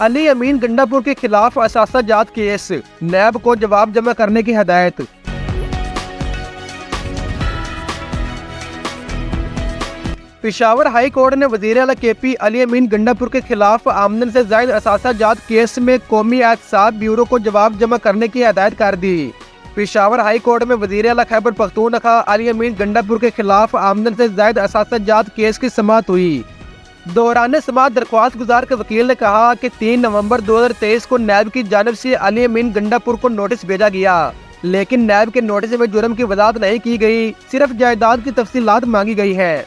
علی امین گنڈاپور کے خلاف اثاثہ جات کیس، نیب کو جواب جمع کرنے کی ہدایت۔ پشاور ہائی کورٹ نے وزیر اعلیٰ کے پی علی امین گنڈاپور کے خلاف آمدن سے زائد اثاثہ جات کیس میں قومی احتساب بیورو کو جواب جمع کرنے کی ہدایت کر دی۔ پشاور ہائی کورٹ میں وزیر اعلیٰ خیبر پختونخوا علی امین گنڈاپور کے خلاف آمدن سے زائد اثاثہ جات کیس کی سماعت ہوئی۔ دوران سماعت درخواست گزار کے وکیل نے کہا کہ 3 نومبر 2023 کو نیب کی جانب سے علی امین گنڈاپور کو نوٹس بھیجا گیا، لیکن نیب کے نوٹس میں جرم کی وضاحت نہیں کی گئی، صرف جائیداد کی تفصیلات مانگی گئی ہے۔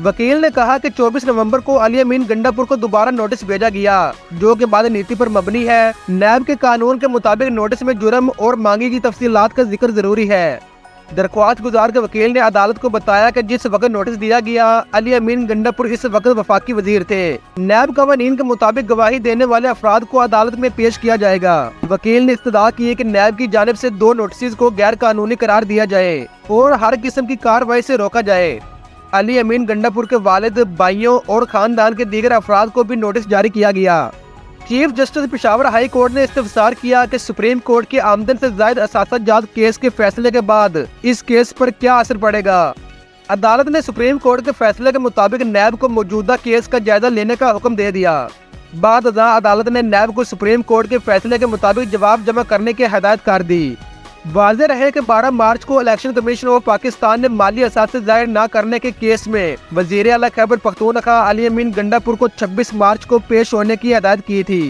وکیل نے کہا کہ 24 نومبر کو علی امین گنڈاپور کو دوبارہ نوٹس بھیجا گیا، جو کہ بعد نیتی پر مبنی ہے۔ نیب کے قانون کے مطابق نوٹس میں جرم اور مانگی گئی تفصیلات کا ذکر ضروری ہے۔ درخواست گزار کے وکیل نے عدالت کو بتایا کہ جس وقت نوٹس دیا گیا، علی امین گنڈاپور اس وقت وفاقی وزیر تھے۔ نیب قوانین کے مطابق گواہی دینے والے افراد کو عدالت میں پیش کیا جائے گا۔ وکیل نے استدعا کی کہ نیب کی جانب سے 2 نوٹسز کو غیر قانونی قرار دیا جائے اور ہر قسم کی کارروائی سے روکا جائے۔ علی امین گنڈاپور کے والد، بھائیوں اور خاندان کے دیگر افراد کو بھی نوٹس جاری کیا گیا۔ Chief justice Peshawar high court نے استفسار کیا کہ سپریم کورٹ کی آمدن سے زائد اثاثہ جات کیس کے فیصلے کے بعد اس کیس پر کیا اثر پڑے گا۔ عدالت نے سپریم کورٹ کے فیصلے کے مطابق نیب کو موجودہ کیس کا جائزہ لینے کا حکم دے دیا۔ بعد ازاں عدالت نے نیب کو سپریم کورٹ کے فیصلے کے مطابق جواب جمع کرنے کی ہدایت کر دی۔ واضح رہے کہ 12 مارچ کو الیکشن کمیشن آف پاکستان نے مالی اثاثے ظاہر نہ کرنے کے کیس میں وزیر اعلیٰ خیبر پختونخوا علی امین گنڈاپور کو 26 مارچ کو پیش ہونے کی ہدایت کی تھی۔